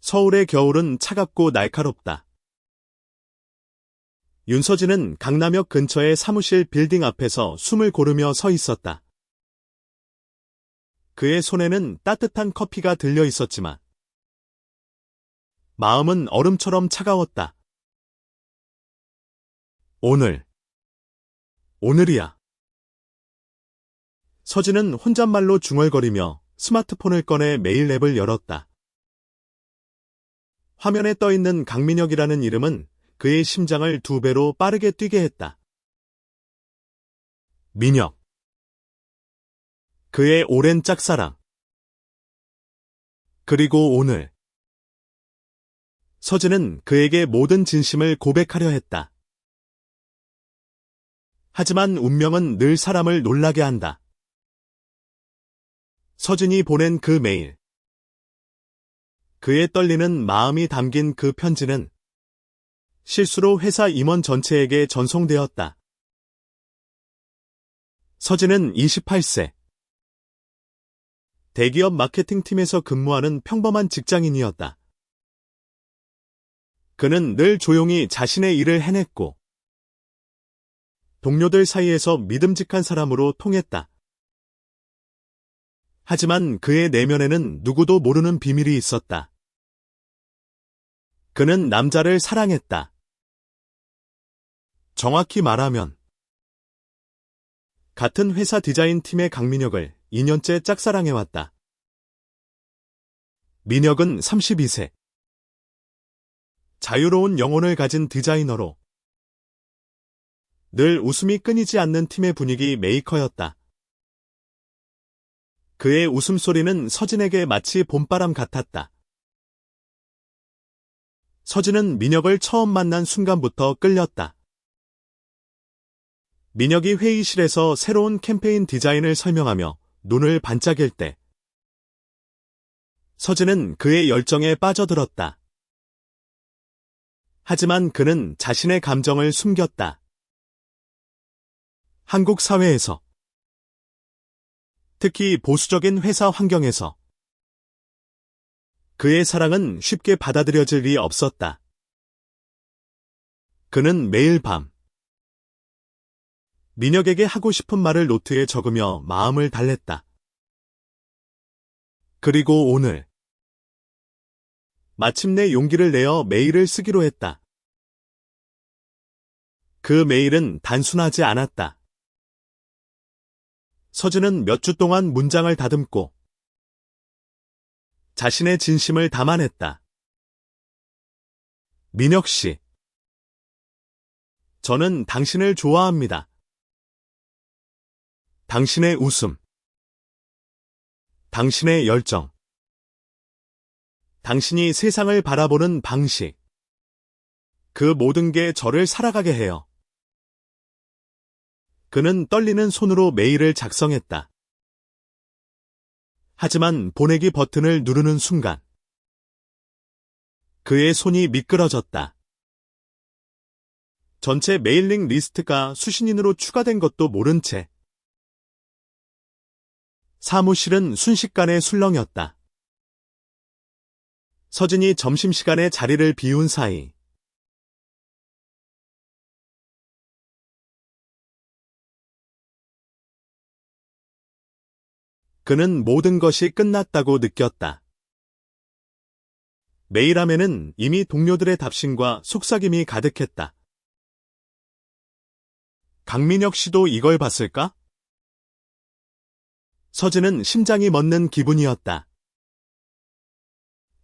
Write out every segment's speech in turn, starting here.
서울의 겨울은 차갑고 날카롭다. 윤서진은 강남역 근처의 사무실 빌딩 앞에서 숨을 고르며 서 있었다. 그의 손에는 따뜻한 커피가 들려 있었지만 마음은 얼음처럼 차가웠다. 오늘이야. 서진은 혼잣말로 중얼거리며 스마트폰을 꺼내 메일 앱을 열었다. 화면에 떠있는 강민혁이라는 이름은 그의 심장을 2배로 빠르게 뛰게 했다. 민혁. 그의 오랜 짝사랑. 그리고 오늘. 서진은 그에게 모든 진심을 고백하려 했다. 하지만 운명은 늘 사람을 놀라게 한다. 서진이 보낸 그 메일. 그의 떨리는 마음이 담긴 그 편지는 실수로 회사 임원 전체에게 전송되었다. 서진은 28세. 대기업 마케팅팀에서 근무하는 평범한 직장인이었다. 그는 늘 조용히 자신의 일을 해냈고 동료들 사이에서 믿음직한 사람으로 통했다. 하지만 그의 내면에는 누구도 모르는 비밀이 있었다. 그는 남자를 사랑했다. 정확히 말하면 같은 회사 디자인팀의 강민혁을 2년째 짝사랑해왔다. 민혁은 32세. 자유로운 영혼을 가진 디자이너로 늘 웃음이 끊이지 않는 팀의 분위기 메이커였다. 그의 웃음소리는 서진에게 마치 봄바람 같았다. 서진은 민혁을 처음 만난 순간부터 끌렸다. 민혁이 회의실에서 새로운 캠페인 디자인을 설명하며 눈을 반짝일 때 서진은 그의 열정에 빠져들었다. 하지만 그는 자신의 감정을 숨겼다. 한국 사회에서, 특히 보수적인 회사 환경에서 그의 사랑은 쉽게 받아들여질 리 없었다. 그는 매일 밤 민혁에게 하고 싶은 말을 노트에 적으며 마음을 달랬다. 그리고 오늘 마침내 용기를 내어 메일을 쓰기로 했다. 그 메일은 단순하지 않았다. 서진은 몇 주 동안 문장을 다듬고 자신의 진심을 담아냈다. 민혁 씨, 저는 당신을 좋아합니다. 당신의 웃음, 당신의 열정, 당신이 세상을 바라보는 방식, 그 모든 게 저를 살아가게 해요. 그는 떨리는 손으로 메일을 작성했다. 하지만 보내기 버튼을 누르는 순간 그의 손이 미끄러졌다. 전체 메일링 리스트가 수신인으로 추가된 것도 모른 채 사무실은 순식간에 술렁였다. 서진이 점심시간에 자리를 비운 사이 그는 모든 것이 끝났다고 느꼈다. 메일함에는 이미 동료들의 답신과 속삭임이 가득했다. 강민혁 씨도 이걸 봤을까? 서진은 심장이 멎는 기분이었다.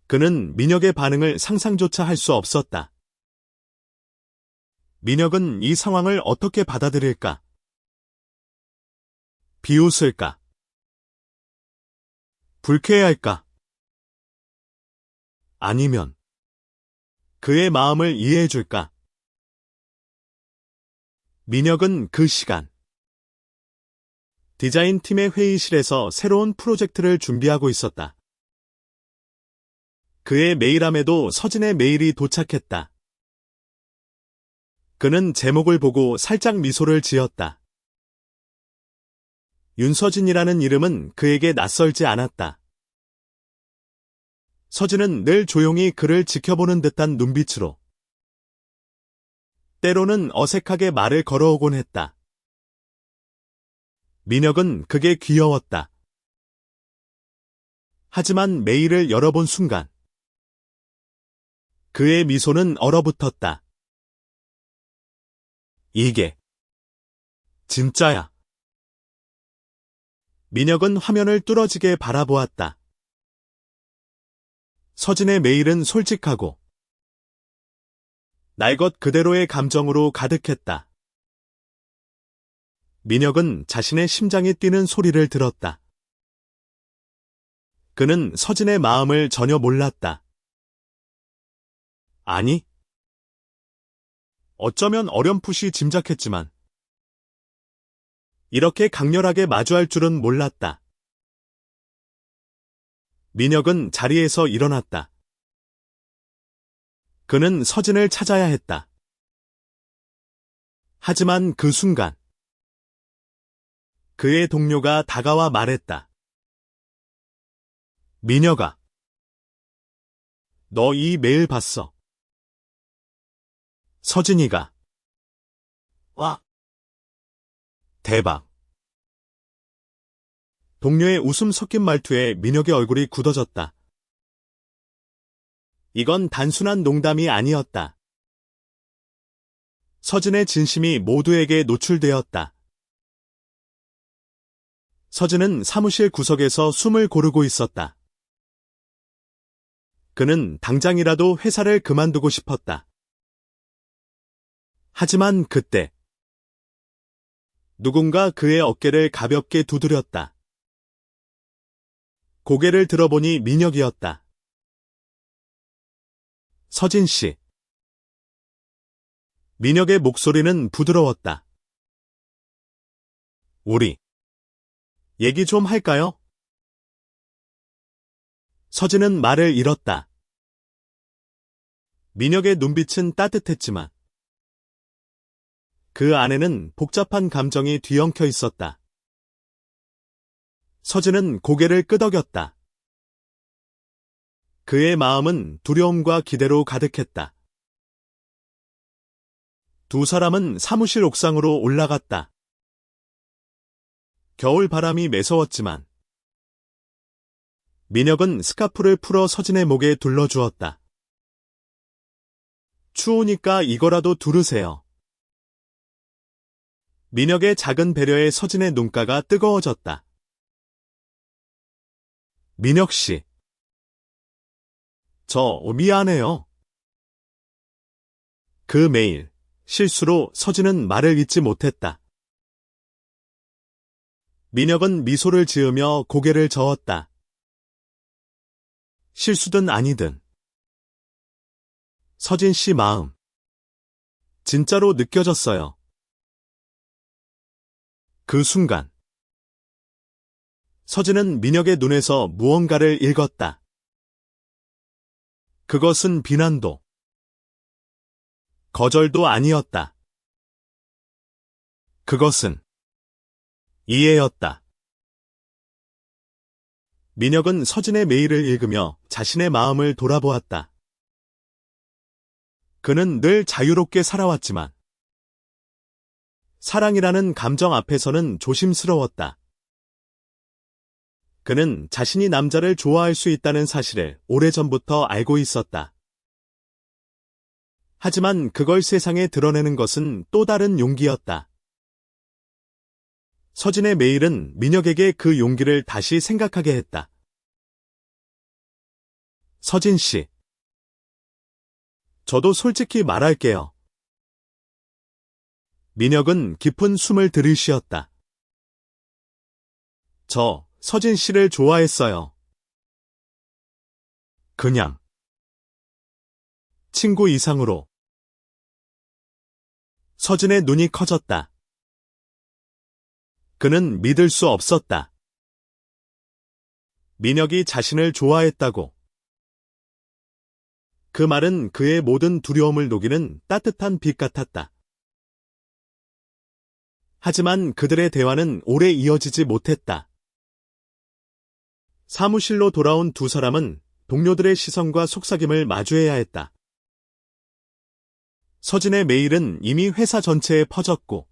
그는 민혁의 반응을 상상조차 할 수 없었다. 민혁은 이 상황을 어떻게 받아들일까? 비웃을까? 불쾌해할까? 아니면 그의 마음을 이해해줄까? 민혁은 그 시간 디자인팀의 회의실에서 새로운 프로젝트를 준비하고 있었다. 그의 메일함에도 서진의 메일이 도착했다. 그는 제목을 보고 살짝 미소를 지었다. 윤서진이라는 이름은 그에게 낯설지 않았다. 서진은 늘 조용히 그를 지켜보는 듯한 눈빛으로 때로는 어색하게 말을 걸어오곤 했다. 민혁은 그게 귀여웠다. 하지만 메일을 열어본 순간 그의 미소는 얼어붙었다. 이게 진짜야. 민혁은 화면을 뚫어지게 바라보았다. 서진의 메일은 솔직하고 날 것 그대로의 감정으로 가득했다. 민혁은 자신의 심장이 뛰는 소리를 들었다. 그는 서진의 마음을 전혀 몰랐다. 아니, 어쩌면 어렴풋이 짐작했지만 이렇게 강렬하게 마주할 줄은 몰랐다. 민혁은 자리에서 일어났다. 그는 서진을 찾아야 했다. 하지만 그 순간 그의 동료가 다가와 말했다. 민혁아, 너 이 메일 봤어? 서진이가 와, 대박. 동료의 웃음 섞인 말투에 민혁의 얼굴이 굳어졌다. 이건 단순한 농담이 아니었다. 서진의 진심이 모두에게 노출되었다. 서진은 사무실 구석에서 숨을 고르고 있었다. 그는 당장이라도 회사를 그만두고 싶었다. 하지만 그때 누군가 그의 어깨를 가볍게 두드렸다. 고개를 들어보니 민혁이었다. 서진 씨. 민혁의 목소리는 부드러웠다. 우리 얘기 좀 할까요? 서진은 말을 잃었다. 민혁의 눈빛은 따뜻했지만 그 안에는 복잡한 감정이 뒤엉켜 있었다. 서진은 고개를 끄덕였다. 그의 마음은 두려움과 기대로 가득했다. 두 사람은 사무실 옥상으로 올라갔다. 겨울 바람이 매서웠지만 민혁은 스카프를 풀어 서진의 목에 둘러주었다. 추우니까 이거라도 두르세요. 민혁의 작은 배려에 서진의 눈가가 뜨거워졌다. 민혁 씨. 저 미안해요. 그 메일, 실수로 서진은 말을 잇지 못했다. 민혁은 미소를 지으며 고개를 저었다. 실수든 아니든 서진 씨 마음 진짜로 느껴졌어요. 그 순간 서진은 민혁의 눈에서 무언가를 읽었다. 그것은 비난도 거절도 아니었다. 그것은 이해였다. 민혁은 서진의 메일을 읽으며 자신의 마음을 돌아보았다. 그는 늘 자유롭게 살아왔지만 사랑이라는 감정 앞에서는 조심스러웠다. 그는 자신이 남자를 좋아할 수 있다는 사실을 오래전부터 알고 있었다. 하지만 그걸 세상에 드러내는 것은 또 다른 용기였다. 서진의 메일은 민혁에게 그 용기를 다시 생각하게 했다. 서진 씨. 저도 솔직히 말할게요. 민혁은 깊은 숨을 들이쉬었다. 저 서진 씨를 좋아했어요. 그냥 친구 이상으로. 서진의 눈이 커졌다. 그는 믿을 수 없었다. 민혁이 자신을 좋아했다고. 그 말은 그의 모든 두려움을 녹이는 따뜻한 빛 같았다. 하지만 그들의 대화는 오래 이어지지 못했다. 사무실로 돌아온 두 사람은 동료들의 시선과 속삭임을 마주해야 했다. 서진의 메일은 이미 회사 전체에 퍼졌고,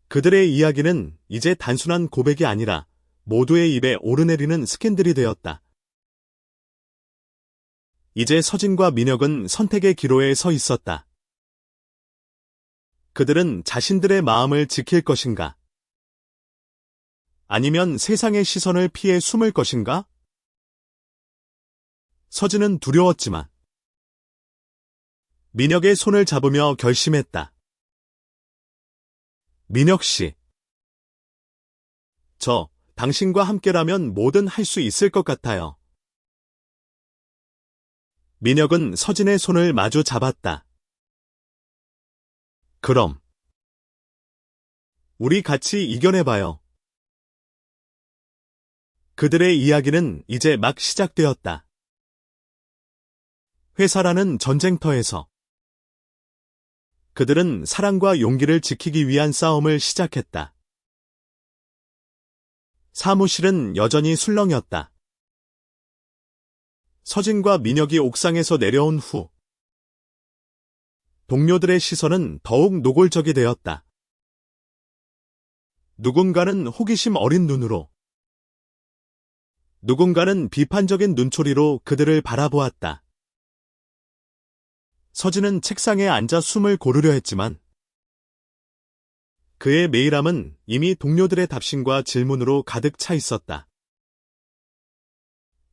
그들의 이야기는 이제 단순한 고백이 아니라 모두의 입에 오르내리는 스캔들이 되었다. 이제 서진과 민혁은 선택의 기로에 서 있었다. 그들은 자신들의 마음을 지킬 것인가? 아니면 세상의 시선을 피해 숨을 것인가? 서진은 두려웠지만 민혁의 손을 잡으며 결심했다. 민혁 씨, 당신과 함께라면 뭐든 할 수 있을 것 같아요. 민혁은 서진의 손을 마주 잡았다. 그럼 우리 같이 이겨내봐요. 그들의 이야기는 이제 막 시작되었다. 회사라는 전쟁터에서 그들은 사랑과 용기를 지키기 위한 싸움을 시작했다. 사무실은 여전히 술렁이었다. 서진과 민혁이 옥상에서 내려온 후 동료들의 시선은 더욱 노골적이 되었다. 누군가는 호기심 어린 눈으로, 누군가는 비판적인 눈초리로 그들을 바라보았다. 서진은 책상에 앉아 숨을 고르려 했지만 그의 메일함은 이미 동료들의 답신과 질문으로 가득 차 있었다.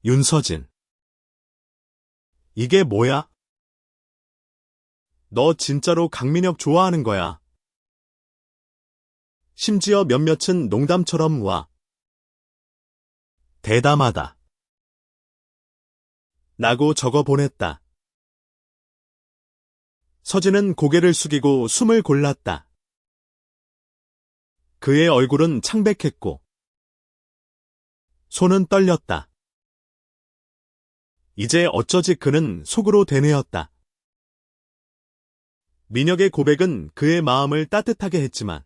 윤서진, 이게 뭐야? 너 진짜로 강민혁 좋아하는 거야? 심지어 몇몇은 농담처럼 와. 대담하다. 라고 적어 보냈다. 서진은 고개를 숙이고 숨을 골랐다. 그의 얼굴은 창백했고 손은 떨렸다. 이제 어쩌지 그는 속으로 되뇌었다. 민혁의 고백은 그의 마음을 따뜻하게 했지만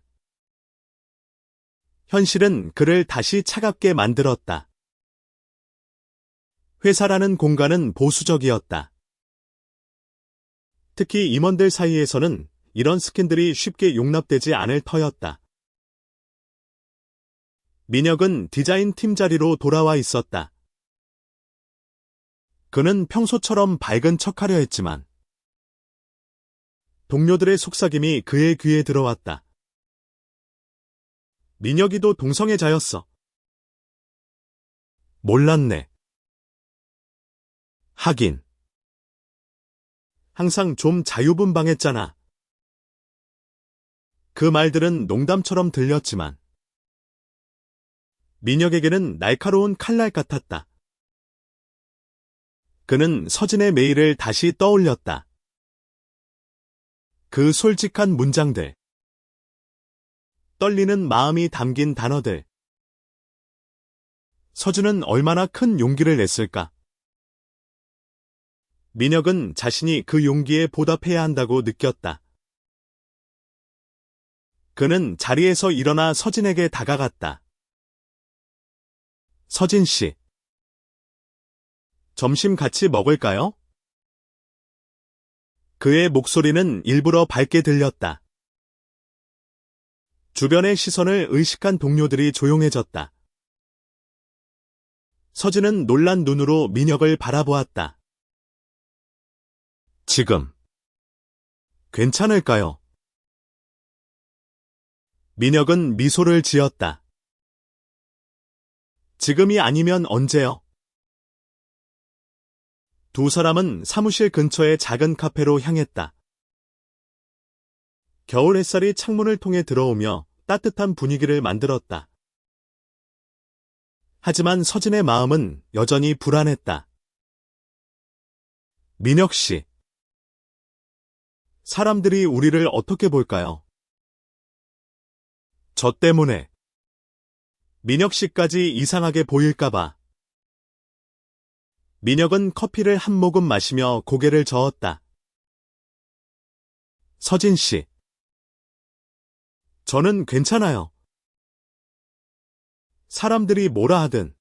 현실은 그를 다시 차갑게 만들었다. 회사라는 공간은 보수적이었다. 특히 임원들 사이에서는 이런 스캔들이 쉽게 용납되지 않을 터였다. 민혁은 디자인 팀 자리로 돌아와 있었다. 그는 평소처럼 밝은 척하려 했지만 동료들의 속삭임이 그의 귀에 들어왔다. 민혁이도 동성애자였어. 몰랐네. 하긴. 항상 좀 자유분방했잖아. 그 말들은 농담처럼 들렸지만 민혁에게는 날카로운 칼날 같았다. 그는 서진의 메일을 다시 떠올렸다. 그 솔직한 문장들, 떨리는 마음이 담긴 단어들. 서준은 얼마나 큰 용기를 냈을까? 민혁은 자신이 그 용기에 보답해야 한다고 느꼈다. 그는 자리에서 일어나 서진에게 다가갔다. 서진 씨, 점심 같이 먹을까요? 그의 목소리는 일부러 밝게 들렸다. 주변의 시선을 의식한 동료들이 조용해졌다. 서진은 놀란 눈으로 민혁을 바라보았다. 지금 괜찮을까요? 민혁은 미소를 지었다. 지금이 아니면 언제요? 두 사람은 사무실 근처의 작은 카페로 향했다. 겨울 햇살이 창문을 통해 들어오며 따뜻한 분위기를 만들었다. 하지만 서진의 마음은 여전히 불안했다. 민혁 씨, 사람들이 우리를 어떻게 볼까요? 저 때문에 민혁 씨까지 이상하게 보일까봐. 민혁은 커피를 한 모금 마시며 고개를 저었다. 서진 씨, 저는 괜찮아요. 사람들이 뭐라 하든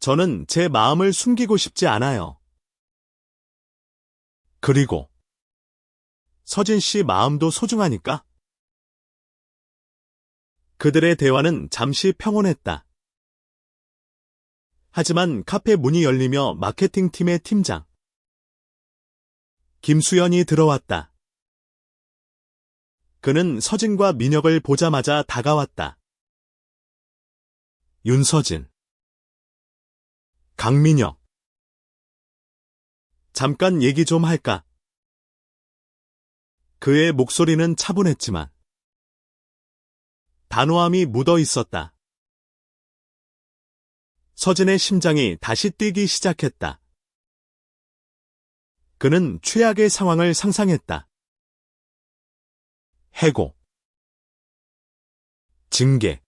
저는 제 마음을 숨기고 싶지 않아요. 그리고 서진 씨 마음도 소중하니까. 그들의 대화는 잠시 평온했다. 하지만 카페 문이 열리며 마케팅팀의 팀장 김수연이 들어왔다. 그는 서진과 민혁을 보자마자 다가왔다. 윤서진, 강민혁, 잠깐 얘기 좀 할까? 그의 목소리는 차분했지만 단호함이 묻어 있었다. 서진의 심장이 다시 뛰기 시작했다. 그는 최악의 상황을 상상했다. 해고, 징계.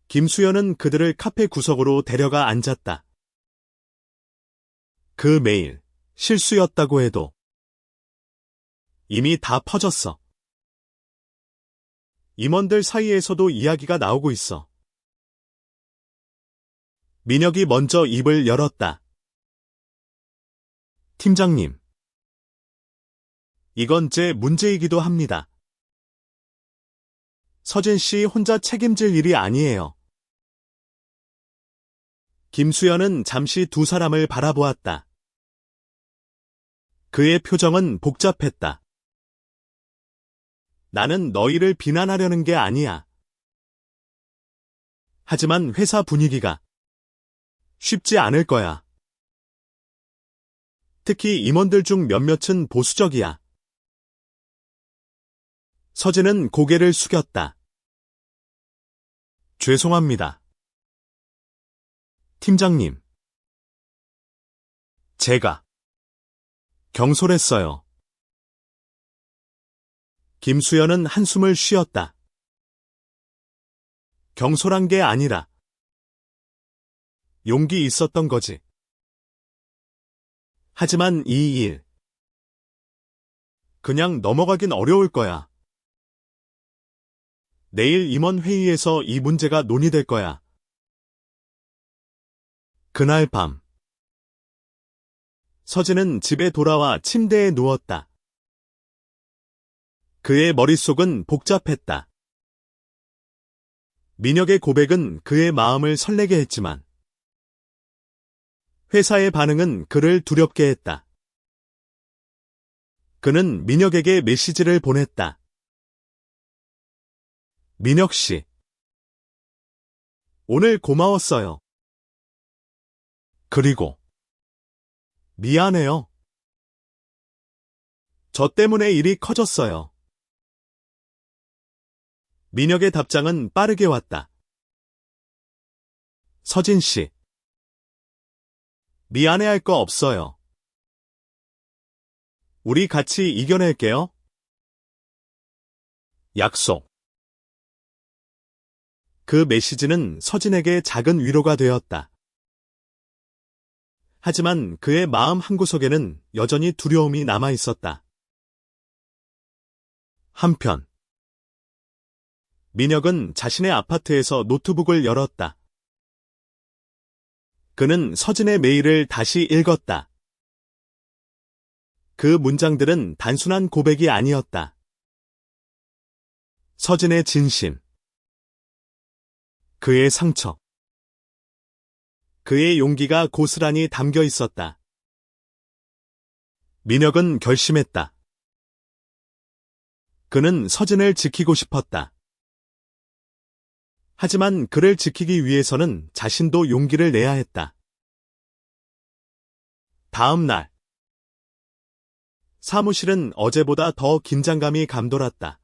김수연은 그들을 카페 구석으로 데려가 앉았다. 그 메일, 실수였다고 해도 이미 다 퍼졌어. 임원들 사이에서도 이야기가 나오고 있어. 민혁이 먼저 입을 열었다. 팀장님, 이건 제 문제이기도 합니다. 서진 씨 혼자 책임질 일이 아니에요. 김수연은 잠시 두 사람을 바라보았다. 그의 표정은 복잡했다. 나는 너희를 비난하려는 게 아니야. 하지만 회사 분위기가 쉽지 않을 거야. 특히 임원들 중 몇몇은 보수적이야. 서진은 고개를 숙였다. 죄송합니다. 팀장님. 제가 경솔했어요. 김수연은 한숨을 쉬었다. 경솔한 게 아니라 용기 있었던 거지. 하지만 이 일, 그냥 넘어가긴 어려울 거야. 내일 임원 회의에서 이 문제가 논의될 거야. 그날 밤, 서진은 집에 돌아와 침대에 누웠다. 그의 머릿속은 복잡했다. 민혁의 고백은 그의 마음을 설레게 했지만 회사의 반응은 그를 두렵게 했다. 그는 민혁에게 메시지를 보냈다. 민혁 씨, 오늘 고마웠어요. 그리고 미안해요. 저 때문에 일이 커졌어요. 민혁의 답장은 빠르게 왔다. 서진 씨, 미안해할 거 없어요. 우리 같이 이겨낼게요. 약속. 그 메시지는 서진에게 작은 위로가 되었다. 하지만 그의 마음 한구석에는 여전히 두려움이 남아 있었다. 한편, 민혁은 자신의 아파트에서 노트북을 열었다. 그는 서진의 메일을 다시 읽었다. 그 문장들은 단순한 고백이 아니었다. 서진의 진심, 그의 상처, 그의 용기가 고스란히 담겨 있었다. 민혁은 결심했다. 그는 서진을 지키고 싶었다. 하지만 그를 지키기 위해서는 자신도 용기를 내야 했다. 다음 날, 사무실은 어제보다 더 긴장감이 감돌았다.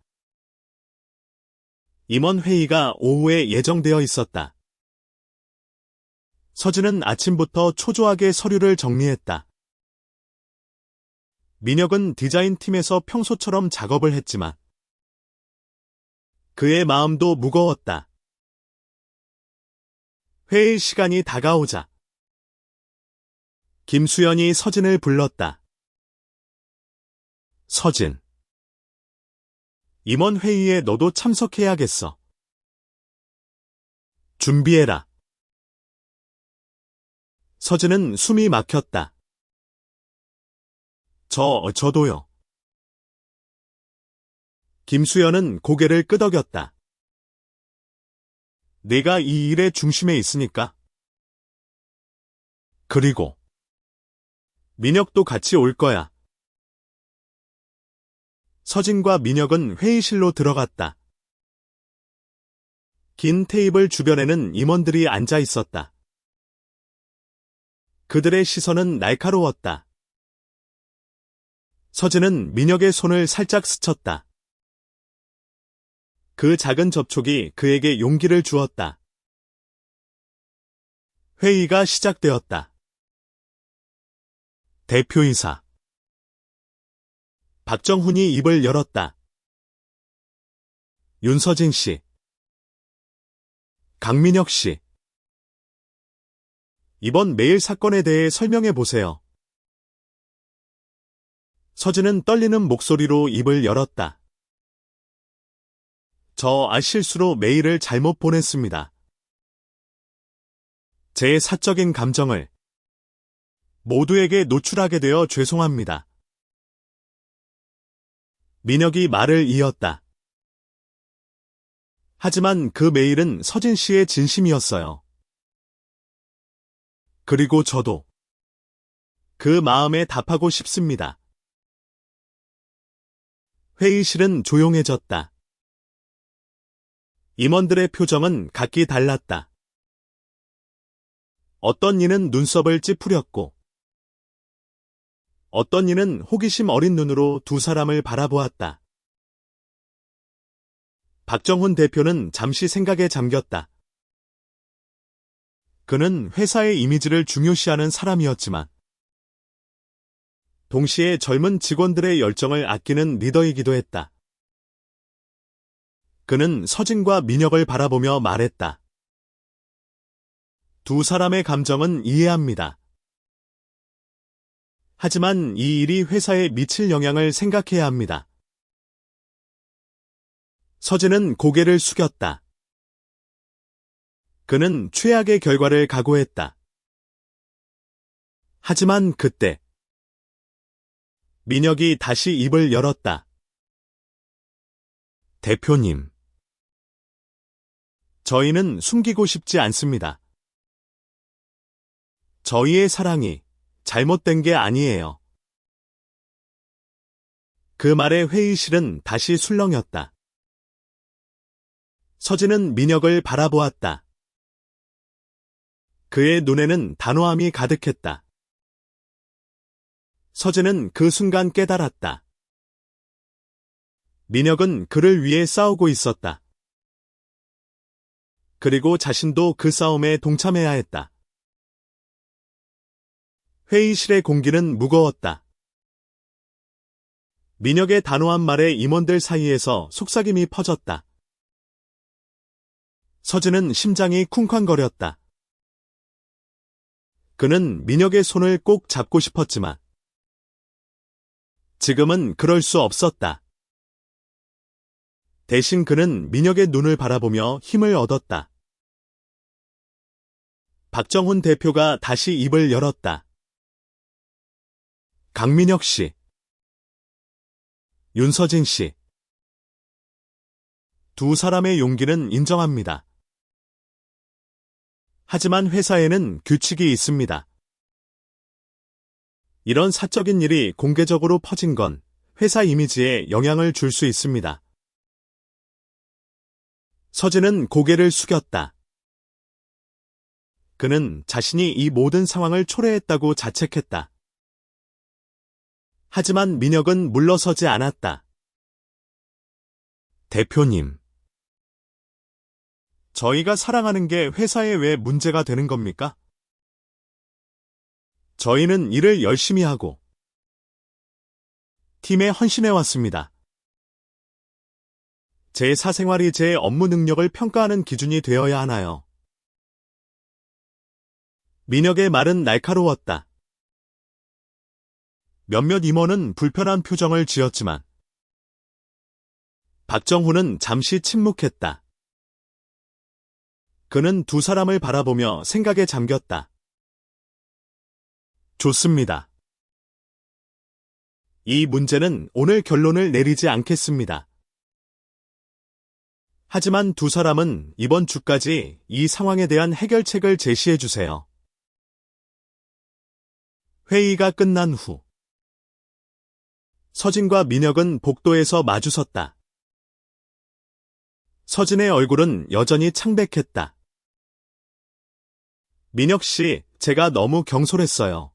임원 회의가 오후에 예정되어 있었다. 서진은 아침부터 초조하게 서류를 정리했다. 민혁은 디자인팀에서 평소처럼 작업을 했지만 그의 마음도 무거웠다. 회의 시간이 다가오자 김수연이 서진을 불렀다. 서진, 임원 회의에 너도 참석해야겠어. 준비해라. 서진은 숨이 막혔다. 저도요. 김수연은 고개를 끄덕였다. 내가 이 일의 중심에 있으니까. 그리고 민혁도 같이 올 거야. 서진과 민혁은 회의실로 들어갔다. 긴 테이블 주변에는 임원들이 앉아 있었다. 그들의 시선은 날카로웠다. 서진은 민혁의 손을 살짝 스쳤다. 그 작은 접촉이 그에게 용기를 주었다. 회의가 시작되었다. 대표이사 박정훈이 입을 열었다. 윤서진 씨, 강민혁 씨, 이번 메일 사건에 대해 설명해 보세요. 서진은 떨리는 목소리로 입을 열었다. 저 실수로 메일을 잘못 보냈습니다. 제 사적인 감정을 모두에게 노출하게 되어 죄송합니다. 민혁이 말을 이었다. 하지만 그 메일은 서진 씨의 진심이었어요. 그리고 저도 그 마음에 답하고 싶습니다. 회의실은 조용해졌다. 임원들의 표정은 각기 달랐다. 어떤 이는 눈썹을 찌푸렸고, 어떤 이는 호기심 어린 눈으로 두 사람을 바라보았다. 박정훈 대표는 잠시 생각에 잠겼다. 그는 회사의 이미지를 중요시하는 사람이었지만, 동시에 젊은 직원들의 열정을 아끼는 리더이기도 했다. 그는 서진과 민혁을 바라보며 말했다. 두 사람의 감정은 이해합니다. 하지만 이 일이 회사에 미칠 영향을 생각해야 합니다. 서진은 고개를 숙였다. 그는 최악의 결과를 각오했다. 하지만 그때 민혁이 다시 입을 열었다. 대표님, 저희는 숨기고 싶지 않습니다. 저희의 사랑이 잘못된 게 아니에요. 그 말에 회의실은 다시 술렁였다. 서진은 민혁을 바라보았다. 그의 눈에는 단호함이 가득했다. 서진은 그 순간 깨달았다. 민혁은 그를 위해 싸우고 있었다. 그리고 자신도 그 싸움에 동참해야 했다. 회의실의 공기는 무거웠다. 민혁의 단호한 말에 임원들 사이에서 속삭임이 퍼졌다. 서진은 심장이 쿵쾅거렸다. 그는 민혁의 손을 꼭 잡고 싶었지만 지금은 그럴 수 없었다. 대신 그는 민혁의 눈을 바라보며 힘을 얻었다. 박정훈 대표가 다시 입을 열었다. 강민혁 씨, 윤서진 씨, 두 사람의 용기는 인정합니다. 하지만 회사에는 규칙이 있습니다. 이런 사적인 일이 공개적으로 퍼진 건 회사 이미지에 영향을 줄 수 있습니다. 서진은 고개를 숙였다. 그는 자신이 이 모든 상황을 초래했다고 자책했다. 하지만 민혁은 물러서지 않았다. 대표님, 저희가 사랑하는 게 회사에 왜 문제가 되는 겁니까? 저희는 일을 열심히 하고 팀에 헌신해왔습니다. 제 사생활이 제 업무 능력을 평가하는 기준이 되어야 하나요? 민혁의 말은 날카로웠다. 몇몇 임원은 불편한 표정을 지었지만 박정훈은 잠시 침묵했다. 그는 두 사람을 바라보며 생각에 잠겼다. 좋습니다. 이 문제는 오늘 결론을 내리지 않겠습니다. 하지만 두 사람은 이번 주까지 이 상황에 대한 해결책을 제시해 주세요. 회의가 끝난 후 서진과 민혁은 복도에서 마주섰다. 서진의 얼굴은 여전히 창백했다. 민혁 씨, 제가 너무 경솔했어요.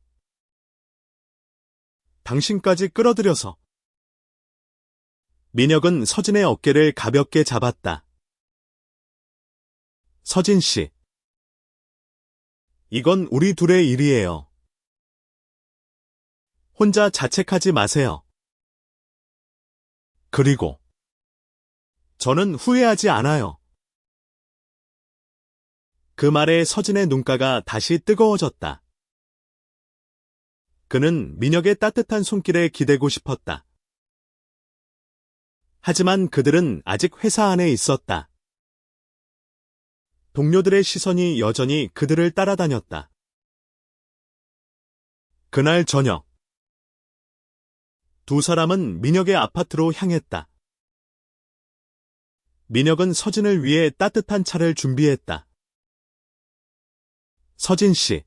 당신까지 끌어들여서. 민혁은 서진의 어깨를 가볍게 잡았다. 서진 씨. 이건 우리 둘의 일이에요. 혼자 자책하지 마세요. 그리고 저는 후회하지 않아요. 그 말에 서진의 눈가가 다시 뜨거워졌다. 그는 민혁의 따뜻한 손길에 기대고 싶었다. 하지만 그들은 아직 회사 안에 있었다. 동료들의 시선이 여전히 그들을 따라다녔다. 그날 저녁, 두 사람은 민혁의 아파트로 향했다. 민혁은 서진을 위해 따뜻한 차를 준비했다. 서진 씨,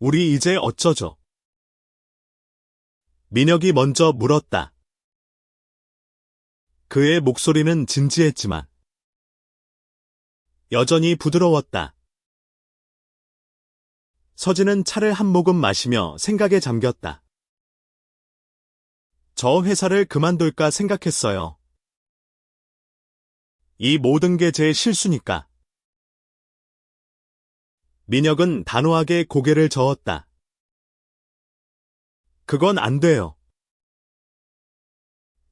우리 이제 어쩌죠? 민혁이 먼저 물었다. 그의 목소리는 진지했지만 여전히 부드러웠다. 서진은 차를 한 모금 마시며 생각에 잠겼다. 저 회사를 그만둘까 생각했어요. 이 모든 게 제 실수니까. 민혁은 단호하게 고개를 저었다. 그건 안 돼요.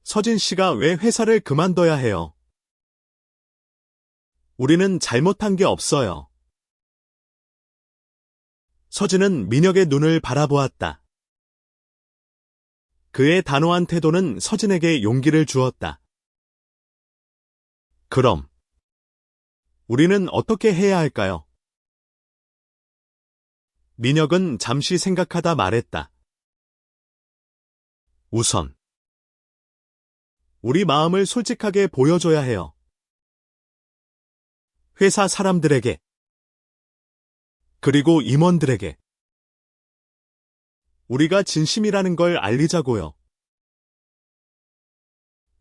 서진 씨가 왜 회사를 그만둬야 해요? 우리는 잘못한 게 없어요. 서진은 민혁의 눈을 바라보았다. 그의 단호한 태도는 서진에게 용기를 주었다. 그럼 우리는 어떻게 해야 할까요? 민혁은 잠시 생각하다 말했다. 우선 우리 마음을 솔직하게 보여줘야 해요. 회사 사람들에게, 그리고 임원들에게. 우리가 진심이라는 걸 알리자고요.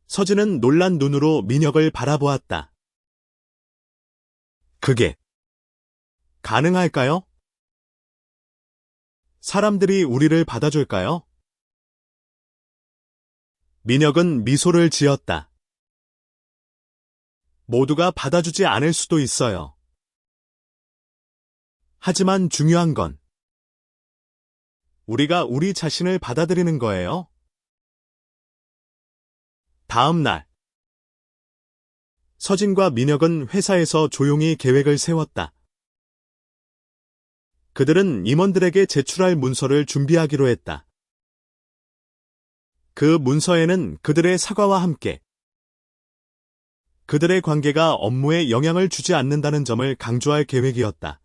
서진은 놀란 눈으로 민혁을 바라보았다. 그게 가능할까요? 사람들이 우리를 받아줄까요? 민혁은 미소를 지었다. 모두가 받아주지 않을 수도 있어요. 하지만 중요한 건 우리가 우리 자신을 받아들이는 거예요. 다음 날, 서진과 민혁은 회사에서 조용히 계획을 세웠다. 그들은 임원들에게 제출할 문서를 준비하기로 했다. 그 문서에는 그들의 사과와 함께 그들의 관계가 업무에 영향을 주지 않는다는 점을 강조할 계획이었다.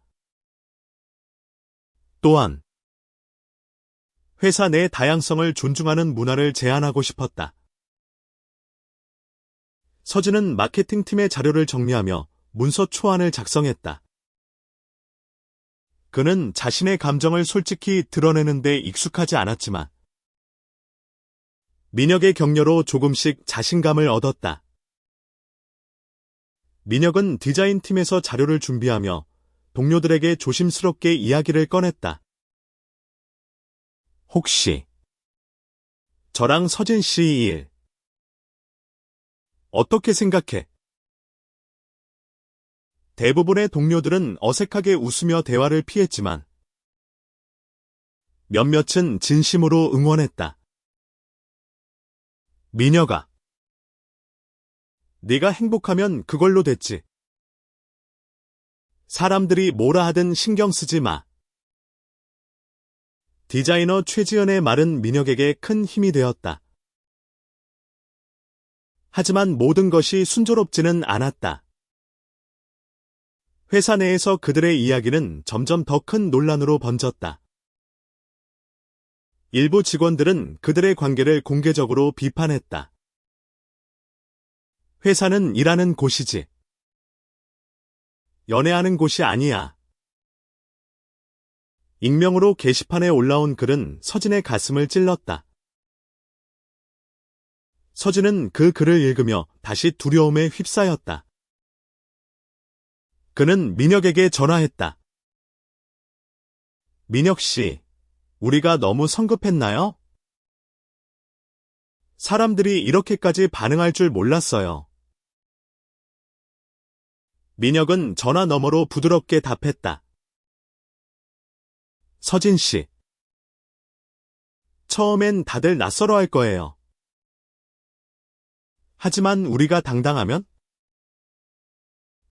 또한 회사 내 다양성을 존중하는 문화를 제안하고 싶었다. 서진은 마케팅팀의 자료를 정리하며 문서 초안을 작성했다. 그는 자신의 감정을 솔직히 드러내는 데 익숙하지 않았지만 민혁의 격려로 조금씩 자신감을 얻었다. 민혁은 디자인팀에서 자료를 준비하며 동료들에게 조심스럽게 이야기를 꺼냈다. 혹시 저랑 서진 씨 일 어떻게 생각해? 대부분의 동료들은 어색하게 웃으며 대화를 피했지만 몇몇은 진심으로 응원했다. 민혁아, 네가 행복하면 그걸로 됐지. 사람들이 뭐라 하든 신경 쓰지 마. 디자이너 최지연의 말은 민혁에게 큰 힘이 되었다. 하지만 모든 것이 순조롭지는 않았다. 회사 내에서 그들의 이야기는 점점 더 큰 논란으로 번졌다. 일부 직원들은 그들의 관계를 공개적으로 비판했다. 회사는 일하는 곳이지. 연애하는 곳이 아니야. 익명으로 게시판에 올라온 글은 서진의 가슴을 찔렀다. 서진은 그 글을 읽으며 다시 두려움에 휩싸였다. 그는 민혁에게 전화했다. 민혁 씨, 우리가 너무 성급했나요? 사람들이 이렇게까지 반응할 줄 몰랐어요. 민혁은 전화 너머로 부드럽게 답했다. 서진 씨. 처음엔 다들 낯설어 할 거예요. 하지만 우리가 당당하면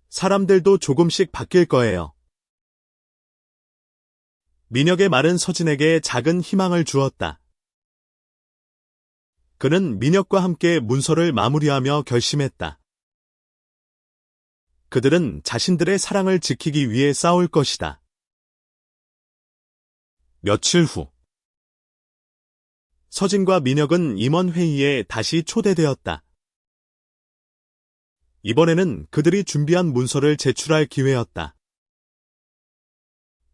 사람들도 조금씩 바뀔 거예요. 민혁의 말은 서진에게 작은 희망을 주었다. 그는 민혁과 함께 문서를 마무리하며 결심했다. 그들은 자신들의 사랑을 지키기 위해 싸울 것이다. 며칠 후, 서진과 민혁은 임원회의에 다시 초대되었다. 이번에는 그들이 준비한 문서를 제출할 기회였다.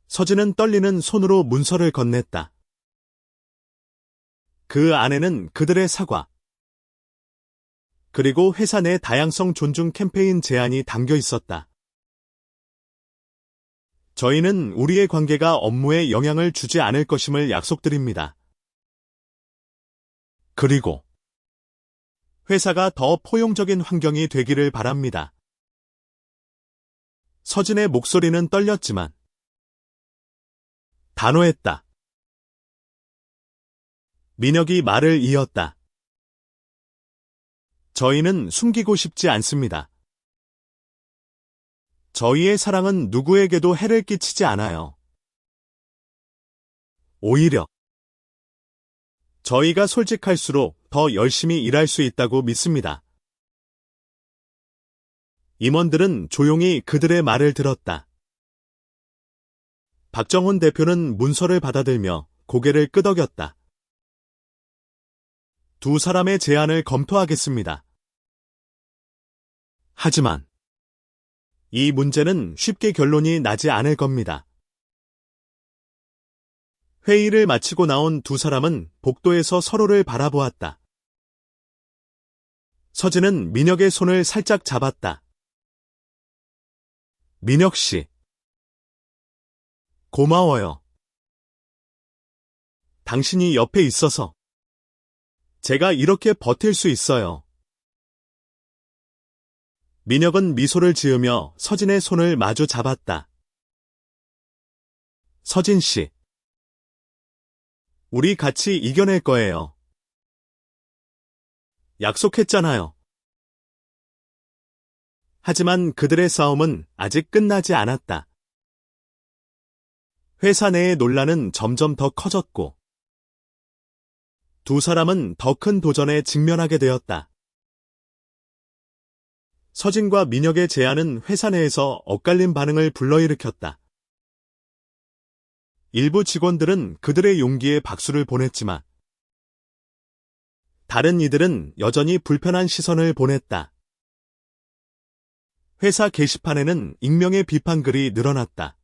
서진은 떨리는 손으로 문서를 건넸다. 그 안에는 그들의 사과, 그리고 회사 내 다양성 존중 캠페인 제안이 담겨 있었다. 저희는 우리의 관계가 업무에 영향을 주지 않을 것임을 약속드립니다. 그리고 회사가 더 포용적인 환경이 되기를 바랍니다. 서진의 목소리는 떨렸지만 단호했다. 민혁이 말을 이었다. 저희는 숨기고 싶지 않습니다. 저희의 사랑은 누구에게도 해를 끼치지 않아요. 오히려 저희가 솔직할수록 더 열심히 일할 수 있다고 믿습니다. 임원들은 조용히 그들의 말을 들었다. 박정훈 대표는 문서를 받아들며 고개를 끄덕였다. 두 사람의 제안을 검토하겠습니다. 하지만 이 문제는 쉽게 결론이 나지 않을 겁니다. 회의를 마치고 나온 두 사람은 복도에서 서로를 바라보았다. 서진은 민혁의 손을 살짝 잡았다. 민혁 씨. 고마워요. 당신이 옆에 있어서 제가 이렇게 버틸 수 있어요. 민혁은 미소를 지으며 서진의 손을 마주 잡았다. 서진 씨. 우리 같이 이겨낼 거예요. 약속했잖아요. 하지만 그들의 싸움은 아직 끝나지 않았다. 회사 내의 논란은 점점 더 커졌고 두 사람은 더 큰 도전에 직면하게 되었다. 서진과 민혁의 제안은 회사 내에서 엇갈린 반응을 불러일으켰다. 일부 직원들은 그들의 용기에 박수를 보냈지만 다른 이들은 여전히 불편한 시선을 보냈다. 회사 게시판에는 익명의 비판글이 늘어났다.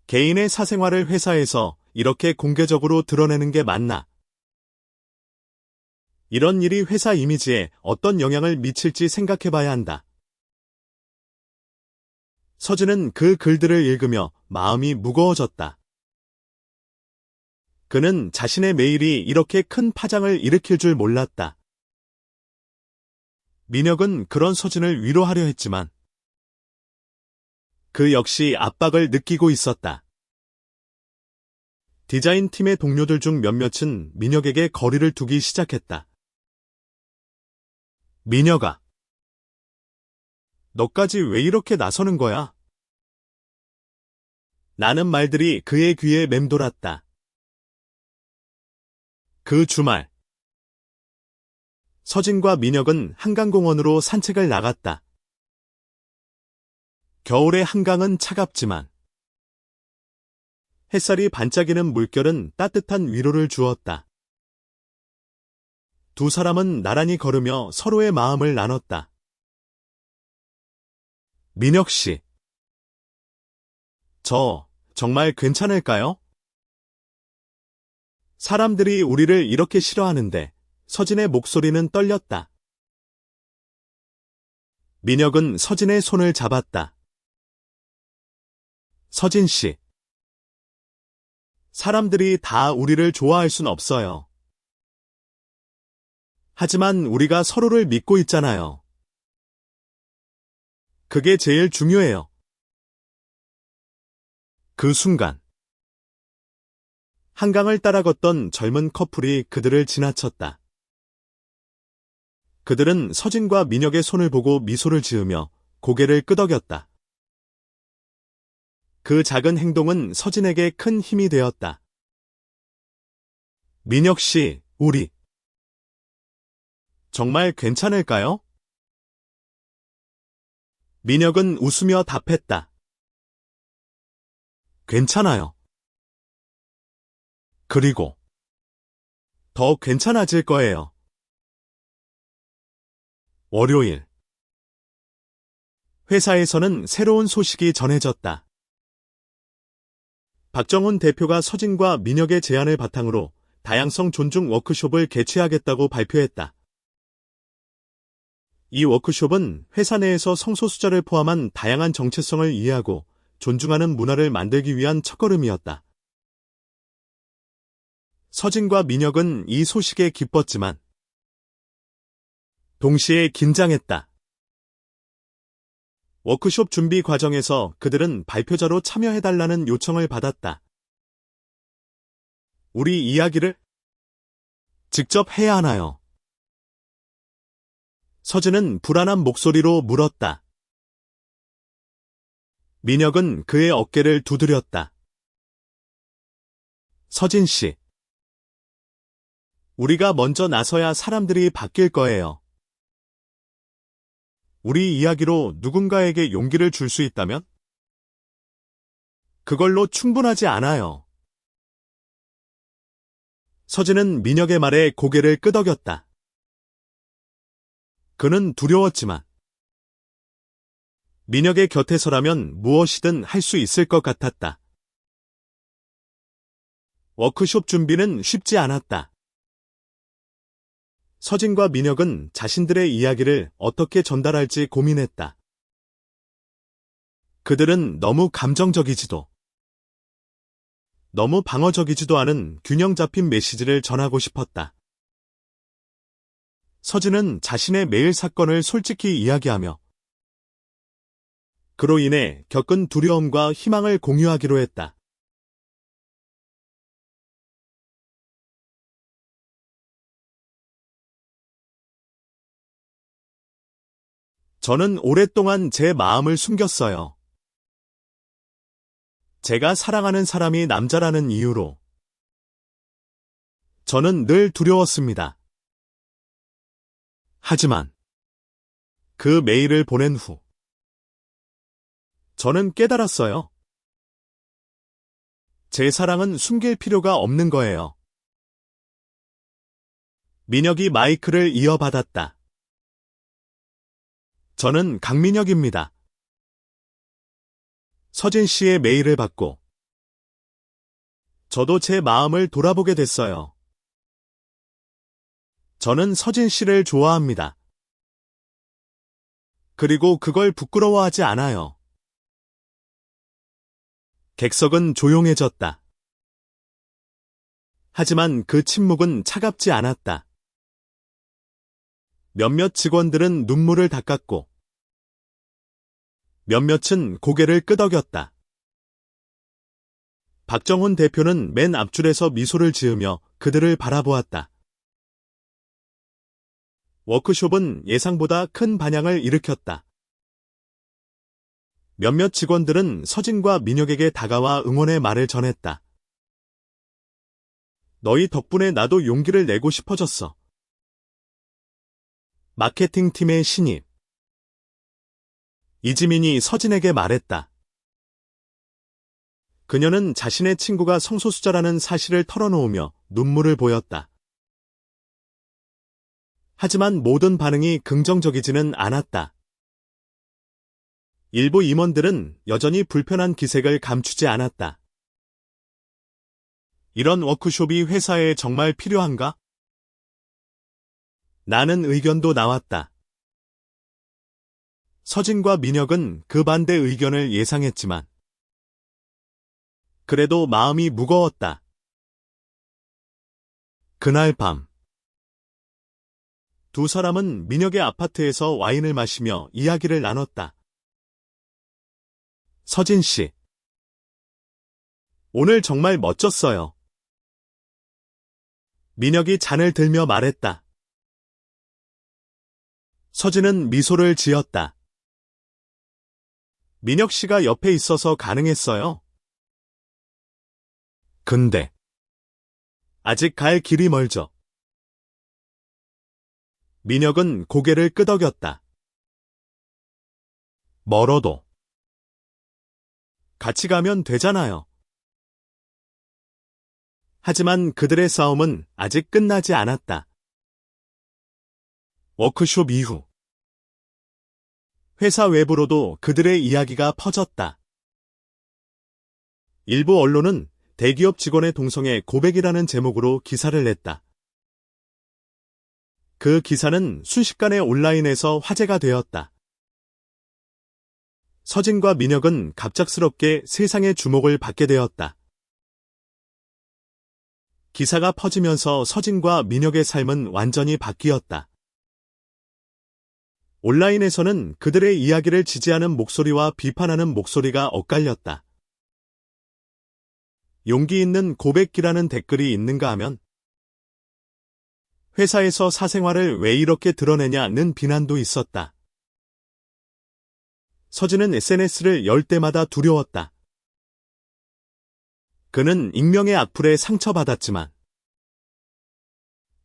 개인의 사생활을 회사에서 이렇게 공개적으로 드러내는 게 맞나? 이런 일이 회사 이미지에 어떤 영향을 미칠지 생각해봐야 한다. 서진은 그 글들을 읽으며 마음이 무거워졌다. 그는 자신의 메일이 이렇게 큰 파장을 일으킬 줄 몰랐다. 민혁은 그런 서진을 위로하려 했지만 그 역시 압박을 느끼고 있었다. 디자인팀의 동료들 중 몇몇은 민혁에게 거리를 두기 시작했다. 민혁아, 너까지 왜 이렇게 나서는 거야? 라는 말들이 그의 귀에 맴돌았다. 그 주말, 서진과 민혁은 한강공원으로 산책을 나갔다. 겨울의 한강은 차갑지만 햇살이 반짝이는 물결은 따뜻한 위로를 주었다. 두 사람은 나란히 걸으며 서로의 마음을 나눴다. 민혁 씨, 저 정말 괜찮을까요? 사람들이 우리를 이렇게 싫어하는데 서진의 목소리는 떨렸다. 민혁은 서진의 손을 잡았다. 서진 씨, 사람들이 다 우리를 좋아할 순 없어요. 하지만 우리가 서로를 믿고 있잖아요. 그게 제일 중요해요. 그 순간, 한강을 따라 걷던 젊은 커플이 그들을 지나쳤다. 그들은 서진과 민혁의 손을 보고 미소를 지으며 고개를 끄덕였다. 그 작은 행동은 서진에게 큰 힘이 되었다. 민혁 씨, 우리 정말 괜찮을까요? 민혁은 웃으며 답했다. 괜찮아요. 그리고 더 괜찮아질 거예요. 월요일, 회사에서는 새로운 소식이 전해졌다. 박정훈 대표가 서진과 민혁의 제안을 바탕으로 다양성 존중 워크숍을 개최하겠다고 발표했다. 이 워크숍은 회사 내에서 성소수자를 포함한 다양한 정체성을 이해하고 존중하는 문화를 만들기 위한 첫걸음이었다. 서진과 민혁은 이 소식에 기뻤지만 동시에 긴장했다. 워크숍 준비 과정에서 그들은 발표자로 참여해달라는 요청을 받았다. 우리 이야기를 직접 해야 하나요? 서진은 불안한 목소리로 물었다. 민혁은 그의 어깨를 두드렸다. 서진 씨, 우리가 먼저 나서야 사람들이 바뀔 거예요. 우리 이야기로 누군가에게 용기를 줄 수 있다면? 그걸로 충분하지 않아요. 서진은 민혁의 말에 고개를 끄덕였다. 그는 두려웠지만 민혁의 곁에서라면 무엇이든 할 수 있을 것 같았다. 워크숍 준비는 쉽지 않았다. 서진과 민혁은 자신들의 이야기를 어떻게 전달할지 고민했다. 그들은 너무 감정적이지도 너무 방어적이지도 않은 균형 잡힌 메시지를 전하고 싶었다. 서진은 자신의 매일 사건을 솔직히 이야기하며 그로 인해 겪은 두려움과 희망을 공유하기로 했다. 저는 오랫동안 제 마음을 숨겼어요. 제가 사랑하는 사람이 남자라는 이유로. 저는 늘 두려웠습니다. 하지만 그 메일을 보낸 후 저는 깨달았어요. 제 사랑은 숨길 필요가 없는 거예요. 민혁이 마이크를 이어받았다. 저는 강민혁입니다. 서진 씨의 메일을 받고 저도 제 마음을 돌아보게 됐어요. 저는 서진 씨를 좋아합니다. 그리고 그걸 부끄러워하지 않아요. 객석은 조용해졌다. 하지만 그 침묵은 차갑지 않았다. 몇몇 직원들은 눈물을 닦았고 몇몇은 고개를 끄덕였다. 박정훈 대표는 맨 앞줄에서 미소를 지으며 그들을 바라보았다. 워크숍은 예상보다 큰 반향을 일으켰다. 몇몇 직원들은 서진과 민혁에게 다가와 응원의 말을 전했다. 너희 덕분에 나도 용기를 내고 싶어졌어. 마케팅팀의 신입 이지민이 서진에게 말했다. 그녀는 자신의 친구가 성소수자라는 사실을 털어놓으며 눈물을 보였다. 하지만 모든 반응이 긍정적이지는 않았다. 일부 임원들은 여전히 불편한 기색을 감추지 않았다. 이런 워크숍이 회사에 정말 필요한가? 라는 의견도 나왔다. 서진과 민혁은 그 반대 의견을 예상했지만 그래도 마음이 무거웠다. 그날 밤 두 사람은 민혁의 아파트에서 와인을 마시며 이야기를 나눴다. 서진 씨, 오늘 정말 멋졌어요. 민혁이 잔을 들며 말했다. 서진은 미소를 지었다. 민혁 씨가 옆에 있어서 가능했어요. 근데 아직 갈 길이 멀죠. 민혁은 고개를 끄덕였다. 멀어도 같이 가면 되잖아요. 하지만 그들의 싸움은 아직 끝나지 않았다. 워크숍 이후 회사 외부로도 그들의 이야기가 퍼졌다. 일부 언론은 대기업 직원의 동성애 고백이라는 제목으로 기사를 냈다. 그 기사는 순식간에 온라인에서 화제가 되었다. 서진과 민혁은 갑작스럽게 세상의 주목을 받게 되었다. 기사가 퍼지면서 서진과 민혁의 삶은 완전히 바뀌었다. 온라인에서는 그들의 이야기를 지지하는 목소리와 비판하는 목소리가 엇갈렸다. 용기 있는 고백기라는 댓글이 있는가 하면 회사에서 사생활을 왜 이렇게 드러내냐는 비난도 있었다. 서진은 SNS를 열 때마다 두려웠다. 그는 익명의 악플에 상처받았지만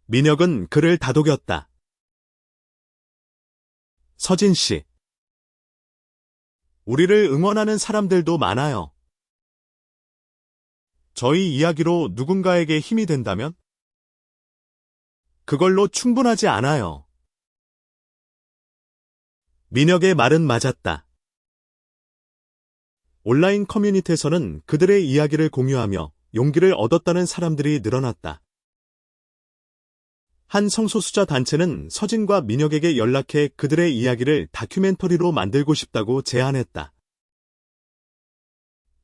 민혁은 그를 다독였다. 서진 씨, 우리를 응원하는 사람들도 많아요. 저희 이야기로 누군가에게 힘이 된다면 그걸로 충분하지 않아요. 민혁의 말은 맞았다. 온라인 커뮤니티에서는 그들의 이야기를 공유하며 용기를 얻었다는 사람들이 늘어났다. 한 성소수자 단체는 서진과 민혁에게 연락해 그들의 이야기를 다큐멘터리로 만들고 싶다고 제안했다.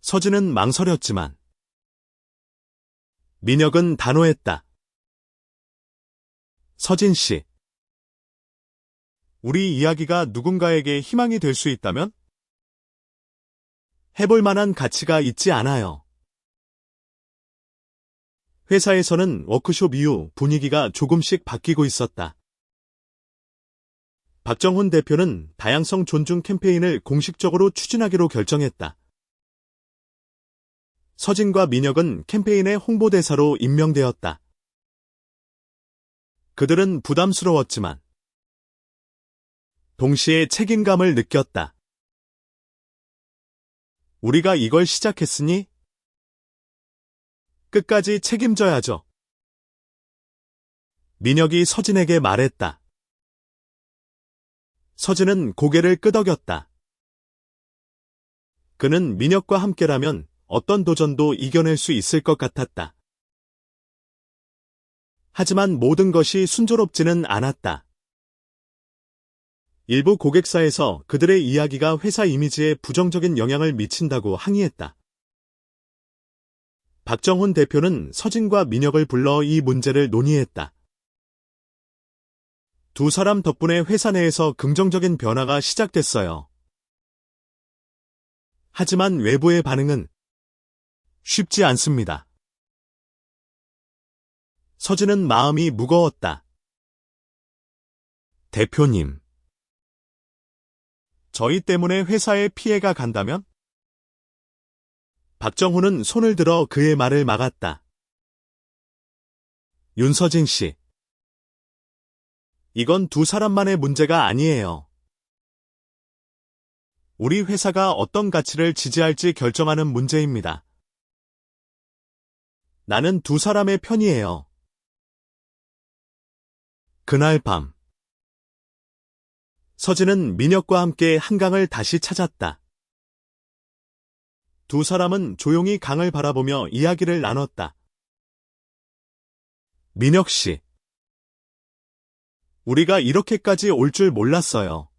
서진은 망설였지만 민혁은 단호했다. 서진 씨, 우리 이야기가 누군가에게 희망이 될 수 있다면? 해볼 만한 가치가 있지 않아요. 회사에서는 워크숍 이후 분위기가 조금씩 바뀌고 있었다. 박정훈 대표는 다양성 존중 캠페인을 공식적으로 추진하기로 결정했다. 서진과 민혁은 캠페인의 홍보대사로 임명되었다. 그들은 부담스러웠지만 동시에 책임감을 느꼈다. 우리가 이걸 시작했으니 끝까지 책임져야죠. 민혁이 서진에게 말했다. 서진은 고개를 끄덕였다. 그는 민혁과 함께라면 어떤 도전도 이겨낼 수 있을 것 같았다. 하지만 모든 것이 순조롭지는 않았다. 일부 고객사에서 그들의 이야기가 회사 이미지에 부정적인 영향을 미친다고 항의했다. 박정훈 대표는 서진과 민혁을 불러 이 문제를 논의했다. 두 사람 덕분에 회사 내에서 긍정적인 변화가 시작됐어요. 하지만 외부의 반응은 쉽지 않습니다. 서진은 마음이 무거웠다. 대표님, 저희 때문에 회사에 피해가 간다면? 박정훈은 손을 들어 그의 말을 막았다. 윤서진 씨, 이건 두 사람만의 문제가 아니에요. 우리 회사가 어떤 가치를 지지할지 결정하는 문제입니다. 나는 두 사람의 편이에요. 그날 밤, 서진은 민혁과 함께 한강을 다시 찾았다. 두 사람은 조용히 강을 바라보며 이야기를 나눴다. 민혁 씨, 우리가 이렇게까지 올 줄 몰랐어요.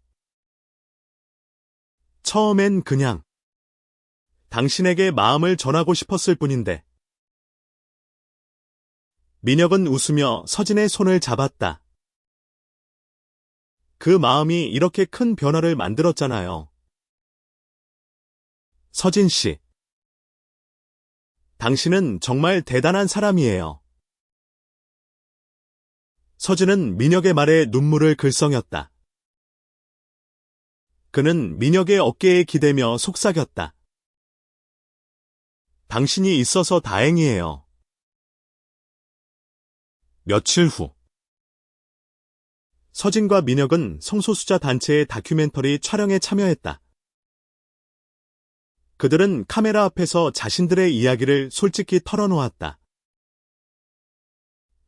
처음엔 그냥 당신에게 마음을 전하고 싶었을 뿐인데. 민혁은 웃으며 서진의 손을 잡았다. 그 마음이 이렇게 큰 변화를 만들었잖아요. 서진 씨, 당신은 정말 대단한 사람이에요. 서진은 민혁의 말에 눈물을 글썽였다. 그는 민혁의 어깨에 기대며 속삭였다. 당신이 있어서 다행이에요. 며칠 후, 서진과 민혁은 성소수자 단체의 다큐멘터리 촬영에 참여했다. 그들은 카메라 앞에서 자신들의 이야기를 솔직히 털어놓았다.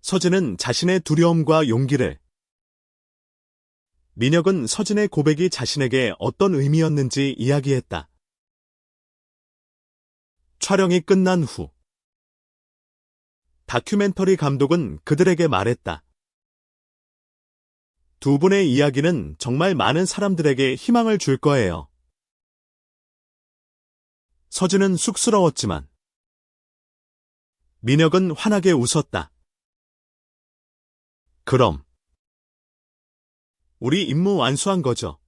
서진은 자신의 두려움과 용기를, 민혁은 서진의 고백이 자신에게 어떤 의미였는지 이야기했다. 촬영이 끝난 후, 다큐멘터리 감독은 그들에게 말했다. 두 분의 이야기는 정말 많은 사람들에게 희망을 줄 거예요. 서진은 쑥스러웠지만 민혁은 환하게 웃었다. 그럼 우리 임무 완수한 거죠.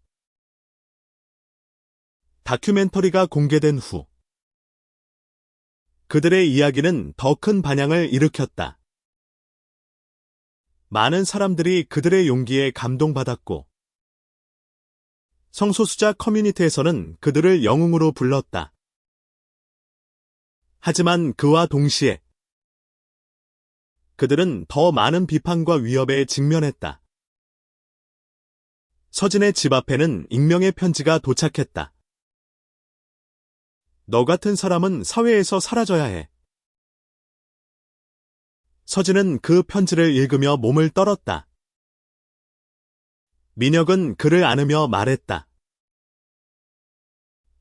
다큐멘터리가 공개된 후 그들의 이야기는 더 큰 반향을 일으켰다. 많은 사람들이 그들의 용기에 감동받았고 성소수자 커뮤니티에서는 그들을 영웅으로 불렀다. 하지만 그와 동시에 그들은 더 많은 비판과 위협에 직면했다. 서진의 집 앞에는 익명의 편지가 도착했다. 너 같은 사람은 사회에서 사라져야 해. 서진은 그 편지를 읽으며 몸을 떨었다. 민혁은 그를 안으며 말했다.